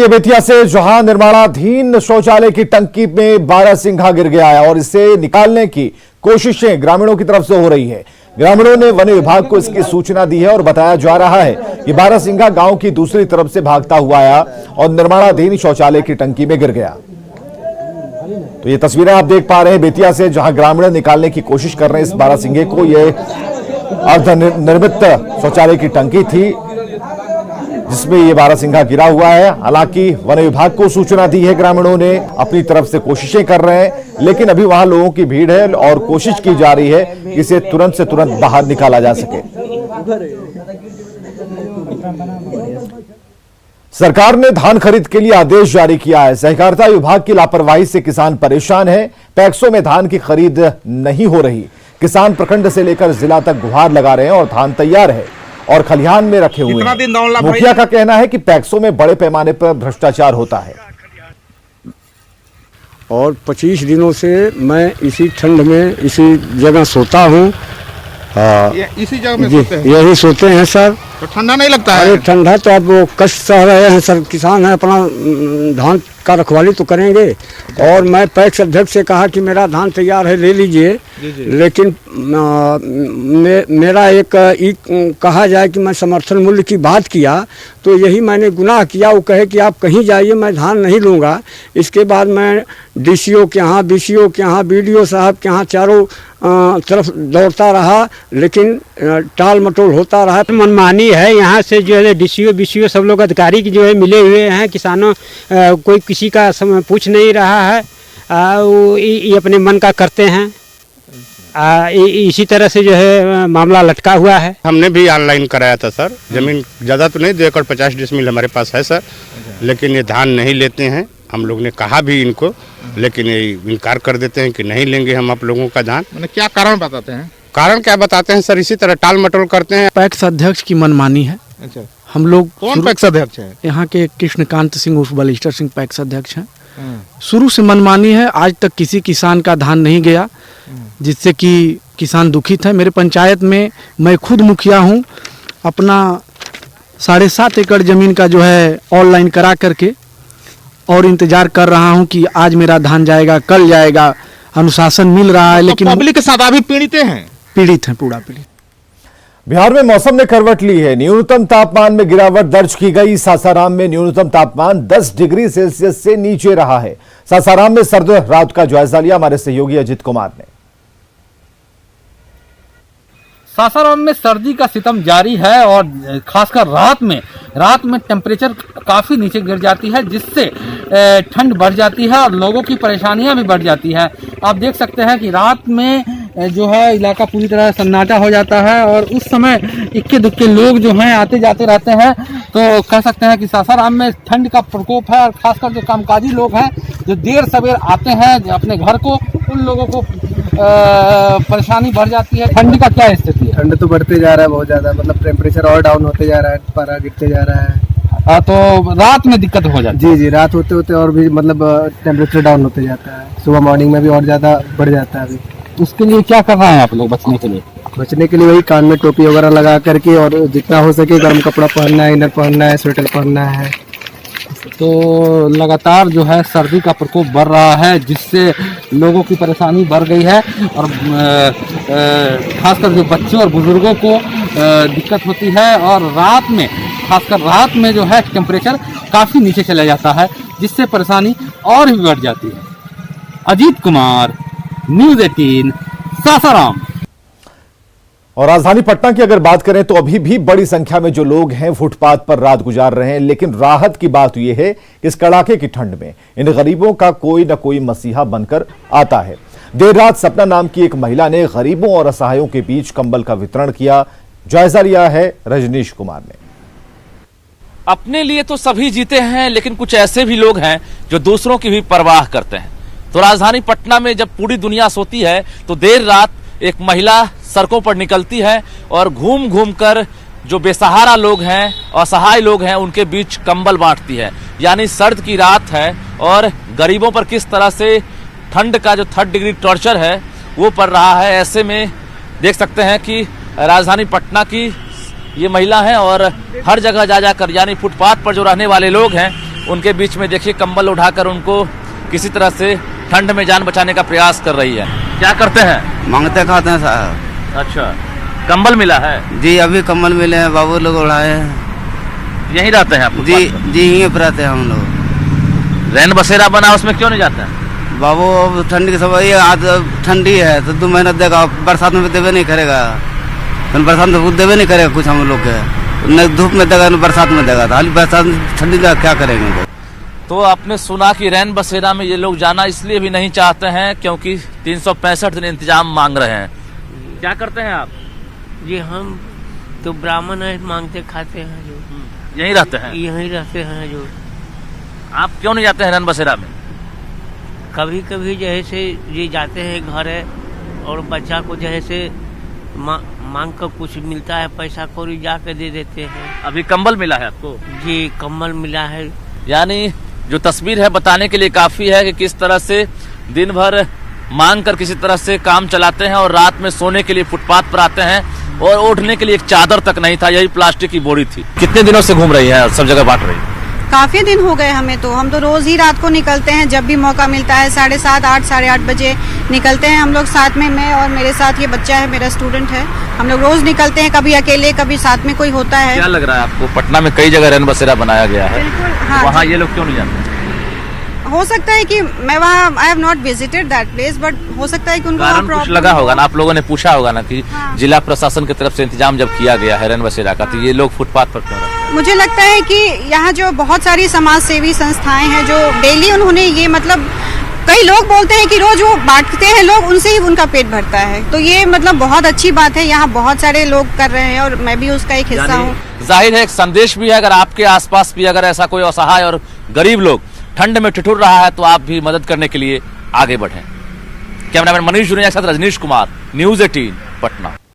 ये बेतिया से जहां निर्माणाधीन शौचालय की टंकी में बारहसिंघा गिर गया है और इसे निकालने की कोशिशें ग्रामीणों की तरफ से हो रही है। ग्रामीणों ने वन विभाग को इसकी सूचना दी है और बताया जा रहा है कि बारहसिंघा गांव की दूसरी तरफ से भागता हुआ आया और निर्माणाधीन शौचालय की टंकी में गिर गया। तो ये तस्वीरें आप देख पा रहे हैं बेतिया से, जहां ग्रामीण निकालने की कोशिश कर रहे हैं इस बारहसिंघे को। ये अर्धनिर्मित शौचालय की टंकी थी जिसमें ये बारहसिंघा गिरा हुआ है। हालांकि वन विभाग को सूचना दी है, ग्रामीणों ने अपनी तरफ से कोशिशें कर रहे हैं, लेकिन अभी वहां लोगों की भीड़ है और कोशिश की जा रही है कि इसे तुरंत से तुरंत बाहर निकाला जा सके। सरकार ने धान खरीद के लिए आदेश जारी किया है। सहकारिता विभाग की लापरवाही से किसान परेशान है। पैक्सों में धान की खरीद नहीं हो रही। किसान प्रखंड से लेकर जिला तक गुहार लगा रहे हैं और धान तैयार है और खलिहान में रखे हुए हैं। मुखिया का कहना है कि पैक्सों में बड़े पैमाने पर भ्रष्टाचार होता है और 25 दिनों से मैं इसी ठंड में इसी जगह सोता हूँ। इसी जगह में सोते हैं? यही सोते हैं सर। तो ठंडा नहीं लगता है? अरे ठंडा तो अब वो कष्ट सह रहे हैं सर। किसान है, अपना धान का रखवाली तो करेंगे। और मैं पैक्स अध्यक्ष से कहा कि मेरा धान तैयार है, ले लीजिए। लेकिन मेरा एक कहा जाए कि मैं समर्थन मूल्य की बात किया तो यही मैंने गुनाह किया। वो कहे कि आप कहीं जाइए, मैं धान नहीं लूँगा। इसके बाद मैं डीसीओ के यहाँ, बीसीओ के यहाँ, बीडीओ साहब के यहाँ चारों तरफ दौड़ता रहा, लेकिन टाल मटोल होता रहा। मनमानी है यहाँ से, जो है डीसीओ बीसीओ सब लोग अधिकारी की जो है मिले हुए हैं। किसानों कोई किसी का पूछ नहीं रहा है। ये अपने मन का करते हैं। इसी तरह से जो है मामला लटका हुआ है। हमने भी ऑनलाइन कराया था सर। जमीन ज़्यादा तो नहीं, 2 एकड़ 50 डिसमिल हमारे पास है सर, लेकिन ये धान नहीं लेते हैं। हम लोग ने कहा भी इनको, लेकिन ये इनकार कर देते हैं कि नहीं लेंगे हम आप लोगों का धान। मैंने क्या कारण बताते हैं? कारण क्या बताते हैं सर? इसी तरह टाल मटोल करते हैं। पैक्स अध्यक्ष की मनमानी है। अच्छा, हम लोग कौन पैक्स अध्यक्ष है? यहाँ के कृष्णकांत सिंह उर्फ बलिस्टर सिंह पैक्स अध्यक्ष हैं। शुरू से मनमानी है। आज तक किसी किसान का धान नहीं गया, जिससे कि किसान दुखित है। मेरे पंचायत में मैं खुद मुखिया हूँ। अपना 7.5 एकड़ जमीन का जो है ऑनलाइन करा करके और इंतजार कर रहा हूँ कि आज मेरा धान जाएगा, कल जाएगा। अनुशासन मिल रहा है, लेकिन पब्लिक के साथ अभी पीड़ित हैं, पूरा पीड़ित। बिहार में मौसम ने करवट ली है। न्यूनतम तापमान में गिरावट दर्ज की गई। सासाराम में न्यूनतम तापमान 10 डिग्री सेल्सियस से नीचे रहा है। सासाराम में सर्द रात का जायजा लिया हमारे सहयोगी अजित कुमार ने। सासाराम में सर्दी का सितम जारी है और खासकर रात में टेम्परेचर काफ़ी नीचे गिर जाती है, जिससे ठंड बढ़ जाती है और लोगों की परेशानियां भी बढ़ जाती है। आप देख सकते हैं कि रात में जो है इलाका पूरी तरह सन्नाटा हो जाता है और उस समय इक्के दुक्के लोग जो हैं आते जाते रहते हैं। तो कह सकते हैं कि सासाराम में ठंड का प्रकोप है और खासकर जो कामकाजी लोग हैं जो देर सवेर आते हैं अपने घर को, उन लोगों को परेशानी बढ़ जाती है। ठंड का क्या स्थिति है? ठंड तो बढ़ते जा रहा है बहुत ज्यादा, मतलब टेम्परेचर और डाउन होते जा रहा है, पारा गिरते जा रहा है। तो रात में दिक्कत हो जाती है? जी, रात होते होते और भी मतलब टेम्परेचर डाउन होते जाता है। सुबह मॉर्निंग में भी और ज्यादा बढ़ जाता है। अभी उसके लिए क्या कर रहे हैं आप लोग बचने के लिए? बचने के लिए वही कान में टोपी वगैरह लगा करके और जितना हो सके गर्म कपड़ा पहनना है, इनर पहनना है, स्वेटर पहनना है। तो लगातार जो है सर्दी का प्रकोप बढ़ रहा है, जिससे लोगों की परेशानी बढ़ गई है और खासकर जो बच्चों और बुजुर्गों को दिक्कत होती है। और खासकर रात में जो है टेम्परेचर काफ़ी नीचे चला जाता है, जिससे परेशानी और भी बढ़ जाती है। अजीत कुमार, न्यूज़ 18, सासाराम। और राजधानी पटना की अगर बात करें तो अभी भी बड़ी संख्या में जो लोग हैं फुटपाथ पर रात गुजार रहे हैं, लेकिन राहत की बात यह है कि इस कड़ाके की ठंड में इन गरीबों का कोई न कोई मसीहा बनकर आता है। देर रात सपना नाम की एक महिला ने गरीबों और असहायों के बीच कंबल का वितरण किया। जायजा लिया है रजनीश कुमार ने। अपने लिए तो सभी जीते हैं, लेकिन कुछ ऐसे भी लोग हैं जो दूसरों की भी परवाह करते हैं। तो राजधानी पटना में जब पूरी दुनिया सोती है तो देर रात एक महिला सड़कों पर निकलती है और घूम घूम कर जो बेसहारा लोग हैं, असहाय लोग हैं, उनके बीच कंबल बांटती है। यानी सर्द की रात है और गरीबों पर किस तरह से ठंड का जो 3rd डिग्री टॉर्चर है वो पड़ रहा है। ऐसे में देख सकते हैं कि राजधानी पटना की ये महिला है और हर जगह जा जाकर, यानी फुटपाथ पर जो रहने वाले लोग हैं उनके बीच में देखिए कंबल उठाकर उनको किसी तरह से ठंड में जान बचाने का प्रयास कर रही है। क्या करते हैं? मांगते खाते हैं साहब। अच्छा, कंबल मिला है? जी अभी कंबल मिले हैं, बाबू लोग उड़ाए हैं। यहीं रहते हैं आप? जी यहीं पर रहते हैं हम लोग। रैन बसेरा बना, उसमें क्यों नहीं जाते हैं? बाबू अब ठंडी की समय आज ठंडी है तो 2 महीना देगा, बरसात में देवे नहीं करेगा, तो बरसात में देवे नहीं करेगा कुछ हम लोग के, न धूप में देगा न बरसात में देगा, तो बरसात ठंडी का क्या करेंगे। तो आपने सुना कि रैन बसेरा में ये लोग जाना इसलिए भी नहीं चाहते हैं क्योंकि 365 दिन इंतजाम मांग रहे हैं। क्या करते हैं आप? जी हम तो ब्राह्मण है, मांगते खाते हैं जो। यहीं रहते हैं? यहीं रहते हैं जो। आप क्यों नहीं जाते हैं रैन बसेरा में? कभी कभी जैसे ये जाते हैं घर है और बच्चा को जैसे मांग कर कुछ मिलता है पैसा कौड़ी जाके दे देते हैं। अभी कंबल मिला है आपको? जी कंबल मिला है। यानी जो तस्वीर है बताने के लिए काफी है कि किस तरह से दिन भर मांग कर किसी तरह से काम चलाते हैं और रात में सोने के लिए फुटपाथ पर आते हैं और ओढ़ने के लिए एक चादर तक नहीं था, यही प्लास्टिक की बोरी थी। कितने दिनों से घूम रही है और सब जगह बांट रही है? काफी दिन हो गए हमें तो। हम तो रोज ही रात को निकलते हैं, जब भी मौका मिलता है 7:30, 8, 8:30 बजे निकलते हैं हम लोग साथ में। मैं और मेरे साथ ये बच्चा है, मेरा स्टूडेंट है। हम लोग रोज निकलते हैं, कभी अकेले कभी साथ में कोई होता है। क्या लग रहा है आपको, पटना में कई जगह रैन बसेरा बनाया गया है, हाँ, वहाँ ये लोग क्यों नहीं जाते? हो सकता है कि मैं वहाँ I have not visited that place, but हो सकता है कि उनको कारण कुछ लगा होगा ना, आप लोगों ने पूछा होगा ना कि जिला प्रशासन की तरफ से इंतजाम जब किया गया है रैन बसेरा का, तो ये लोग फुटपाथ पर क्यों रहते हैं? मुझे लगता है कि यहाँ जो बहुत सारी समाज सेवी संस्थाएं हैं जो डेली उन्होंने ये मतलब कई लोग बोलते हैं कि रोज वो बांटते हैं लोग, उनसे ही उनका पेट भरता है। तो ये मतलब बहुत अच्छी बात है, यहाँ बहुत सारे लोग कर रहे हैं और मैं भी उसका एक हिस्सा हूँ। जाहिर है एक संदेश भी है, अगर आपके आसपास भी अगर ऐसा कोई असहाय और गरीब लोग ठंड में ठिठुर रहा है तो आप भी मदद करने के लिए आगे बढ़ें। कैमरामैन मनीष जुनेजा के साथ रजनीश कुमार, न्यूज़ 18 पटना।